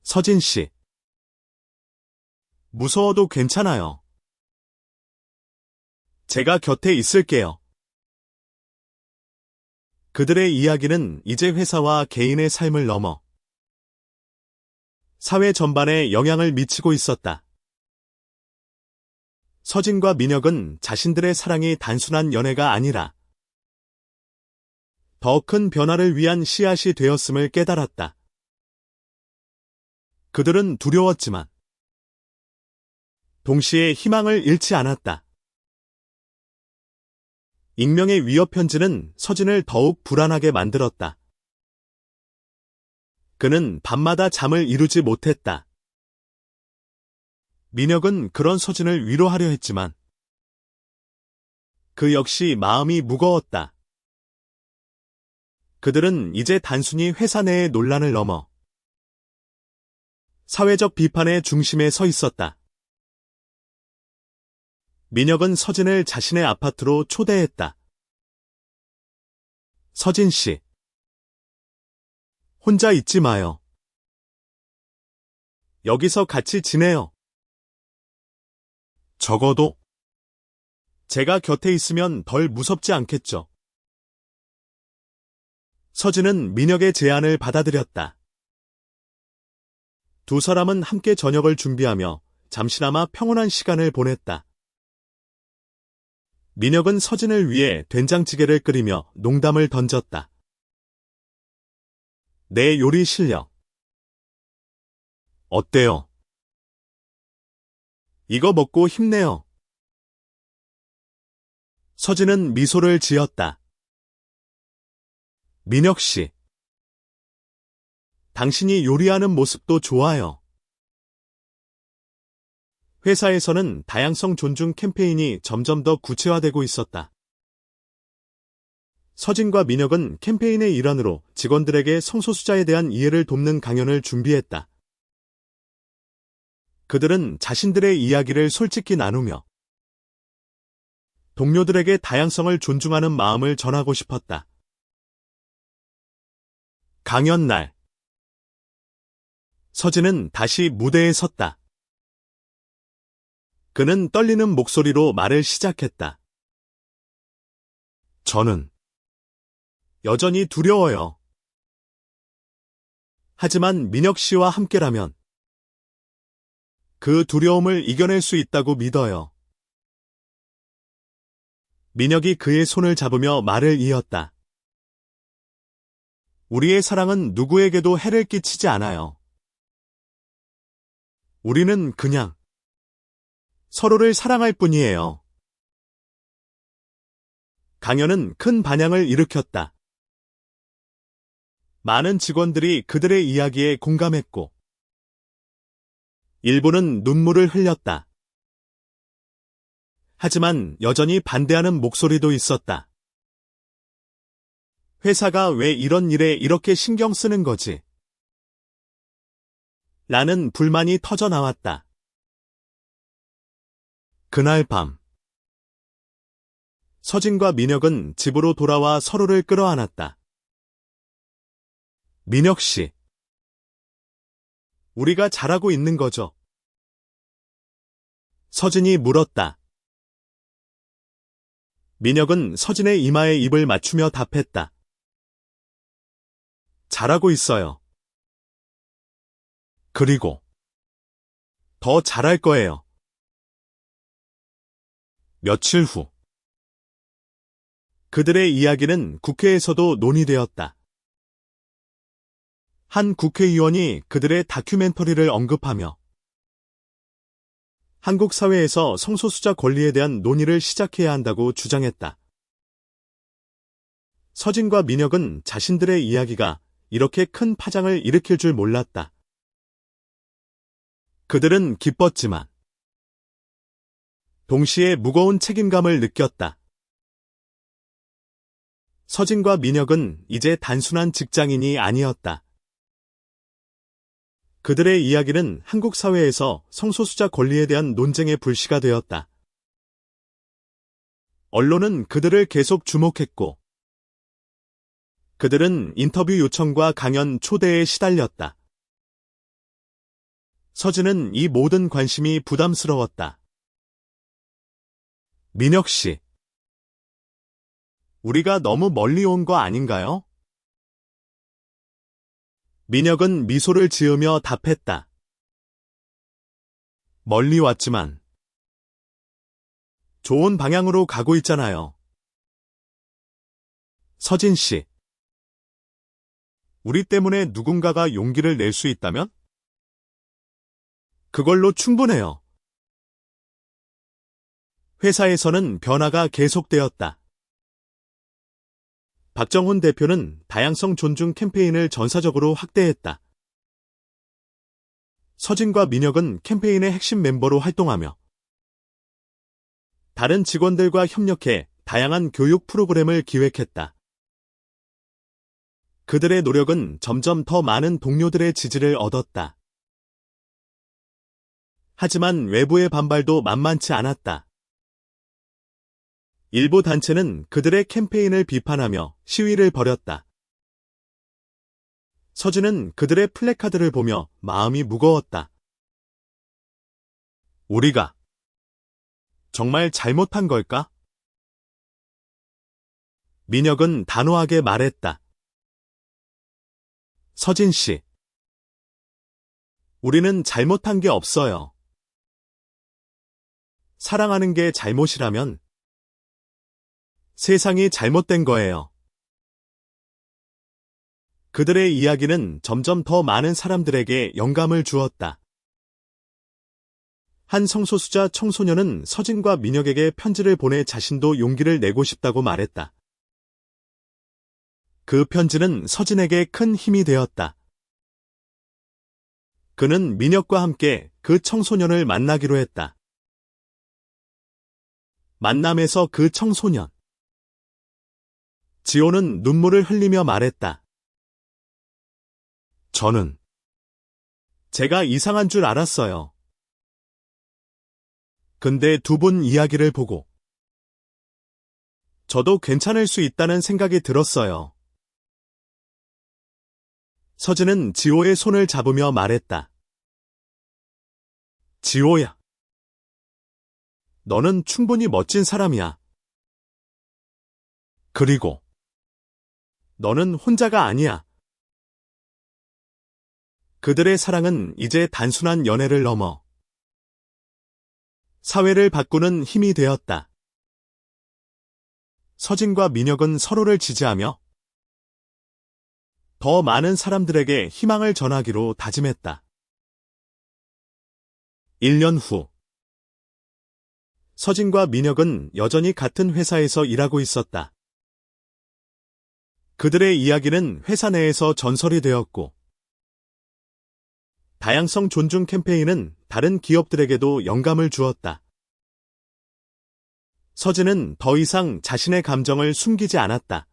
서진 씨, 무서워도 괜찮아요. 제가 곁에 있을게요. 그들의 이야기는 이제 회사와 개인의 삶을 넘어 사회 전반에 영향을 미치고 있었다. 서진과 민혁은 자신들의 사랑이 단순한 연애가 아니라 더 큰 변화를 위한 씨앗이 되었음을 깨달았다. 그들은 두려웠지만 동시에 희망을 잃지 않았다. 익명의 위협 편지는 서진을 더욱 불안하게 만들었다. 그는 밤마다 잠을 이루지 못했다. 민혁은 그런 서진을 위로하려 했지만 그 역시 마음이 무거웠다. 그들은 이제 단순히 회사 내의 논란을 넘어 사회적 비판의 중심에 서 있었다. 민혁은 서진을 자신의 아파트로 초대했다. 서진 씨, 혼자 있지 마요. 여기서 같이 지내요. 적어도 제가 곁에 있으면 덜 무섭지 않겠죠. 서진은 민혁의 제안을 받아들였다. 두 사람은 함께 저녁을 준비하며 잠시나마 평온한 시간을 보냈다. 민혁은 서진을 위해 된장찌개를 끓이며 농담을 던졌다. 내 요리 실력 어때요? 이거 먹고 힘내요. 서진은 미소를 지었다. 민혁 씨, 당신이 요리하는 모습도 좋아요. 회사에서는 다양성 존중 캠페인이 점점 더 구체화되고 있었다. 서진과 민혁은 캠페인의 일환으로 직원들에게 성소수자에 대한 이해를 돕는 강연을 준비했다. 그들은 자신들의 이야기를 솔직히 나누며 동료들에게 다양성을 존중하는 마음을 전하고 싶었다. 강연 날. 서진은 다시 무대에 섰다. 그는 떨리는 목소리로 말을 시작했다. 저는 여전히 두려워요. 하지만 민혁 씨와 함께라면 그 두려움을 이겨낼 수 있다고 믿어요. 민혁이 그의 손을 잡으며 말을 이었다. 우리의 사랑은 누구에게도 해를 끼치지 않아요. 우리는 그냥 서로를 사랑할 뿐이에요. 강연은 큰 반향을 일으켰다. 많은 직원들이 그들의 이야기에 공감했고, 일부는 눈물을 흘렸다. 하지만 여전히 반대하는 목소리도 있었다. 회사가 왜 이런 일에 이렇게 신경 쓰는 거지? 라는 불만이 터져 나왔다. 그날 밤, 서진과 민혁은 집으로 돌아와 서로를 끌어안았다. 민혁 씨, 우리가 잘하고 있는 거죠? 서진이 물었다. 민혁은 서진의 이마에 입을 맞추며 답했다. 잘하고 있어요. 그리고 더 잘할 거예요. 며칠 후, 그들의 이야기는 국회에서도 논의되었다. 한 국회의원이 그들의 다큐멘터리를 언급하며 한국 사회에서 성소수자 권리에 대한 논의를 시작해야 한다고 주장했다. 서진과 민혁은 자신들의 이야기가 이렇게 큰 파장을 일으킬 줄 몰랐다. 그들은 기뻤지만 동시에 무거운 책임감을 느꼈다. 서진과 민혁은 이제 단순한 직장인이 아니었다. 그들의 이야기는 한국 사회에서 성소수자 권리에 대한 논쟁의 불씨가 되었다. 언론은 그들을 계속 주목했고, 그들은 인터뷰 요청과 강연 초대에 시달렸다. 서진은 이 모든 관심이 부담스러웠다. 민혁 씨, 우리가 너무 멀리 온 거 아닌가요? 민혁은 미소를 지으며 답했다. 멀리 왔지만 좋은 방향으로 가고 있잖아요. 서진 씨, 우리 때문에 누군가가 용기를 낼 수 있다면? 그걸로 충분해요. 회사에서는 변화가 계속되었다. 박정훈 대표는 다양성 존중 캠페인을 전사적으로 확대했다. 서진과 민혁은 캠페인의 핵심 멤버로 활동하며 다른 직원들과 협력해 다양한 교육 프로그램을 기획했다. 그들의 노력은 점점 더 많은 동료들의 지지를 얻었다. 하지만 외부의 반발도 만만치 않았다. 일부 단체는 그들의 캠페인을 비판하며 시위를 벌였다. 서진은 그들의 플래카드를 보며 마음이 무거웠다. 우리가 정말 잘못한 걸까? 민혁은 단호하게 말했다. 서진 씨, 우리는 잘못한 게 없어요. 사랑하는 게 잘못이라면 세상이 잘못된 거예요. 그들의 이야기는 점점 더 많은 사람들에게 영감을 주었다. 한 성소수자 청소년은 서진과 민혁에게 편지를 보내 자신도 용기를 내고 싶다고 말했다. 그 편지는 서진에게 큰 힘이 되었다. 그는 민혁과 함께 그 청소년을 만나기로 했다. 만남에서 그 청소년 지호는 눈물을 흘리며 말했다. 저는 제가 이상한 줄 알았어요. 근데 두 분 이야기를 보고 저도 괜찮을 수 있다는 생각이 들었어요. 서진은 지호의 손을 잡으며 말했다. 지호야. 너는 충분히 멋진 사람이야. 그리고 너는 혼자가 아니야. 그들의 사랑은 이제 단순한 연애를 넘어 사회를 바꾸는 힘이 되었다. 서진과 민혁은 서로를 지지하며 더 많은 사람들에게 희망을 전하기로 다짐했다. 1년 후, 서진과 민혁은 여전히 같은 회사에서 일하고 있었다. 그들의 이야기는 회사 내에서 전설이 되었고, 다양성 존중 캠페인은 다른 기업들에게도 영감을 주었다. 서진은 더 이상 자신의 감정을 숨기지 않았다.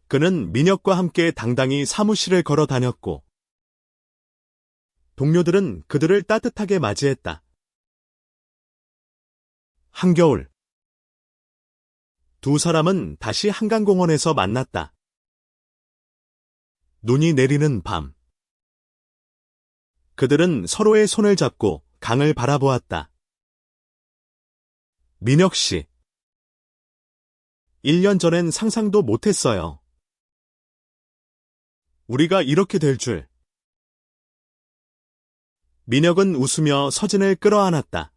그는 민혁과 함께 당당히 사무실을 걸어 다녔고, 동료들은 그들을 따뜻하게 맞이했다. 한겨울, 두 사람은 다시 한강공원에서 만났다. 눈이 내리는 밤, 그들은 서로의 손을 잡고 강을 바라보았다. 민혁 씨, 1년 전엔 상상도 못했어요. 우리가 이렇게 될 줄. 민혁은 웃으며 서진을 끌어안았다.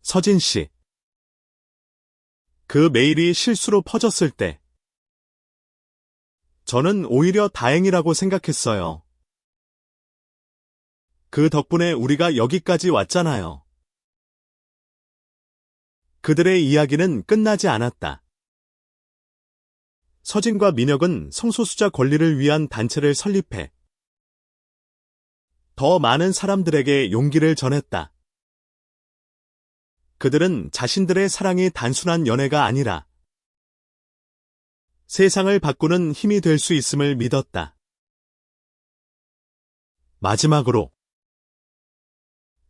서진 씨. 그 메일이 실수로 퍼졌을 때, 저는 오히려 다행이라고 생각했어요. 그 덕분에 우리가 여기까지 왔잖아요. 그들의 이야기는 끝나지 않았다. 서진과 민혁은 성소수자 권리를 위한 단체를 설립해 더 많은 사람들에게 용기를 전했다. 그들은 자신들의 사랑이 단순한 연애가 아니라 세상을 바꾸는 힘이 될 수 있음을 믿었다. 마지막으로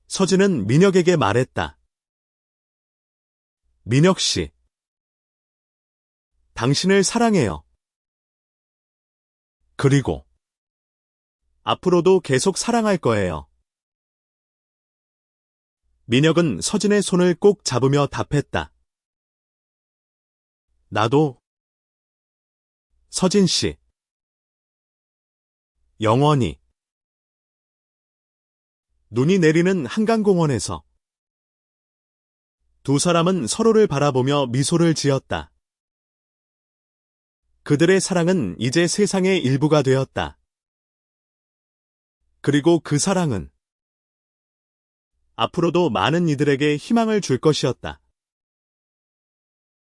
서진은 민혁에게 말했다. 민혁 씨, 당신을 사랑해요. 그리고 앞으로도 계속 사랑할 거예요. 민혁은 서진의 손을 꼭 잡으며 답했다. 나도. 서진 씨. 영원히. 눈이 내리는 한강공원에서 두 사람은 서로를 바라보며 미소를 지었다. 그들의 사랑은 이제 세상의 일부가 되었다. 그리고 그 사랑은 앞으로도 많은 이들에게 희망을 줄 것이었다.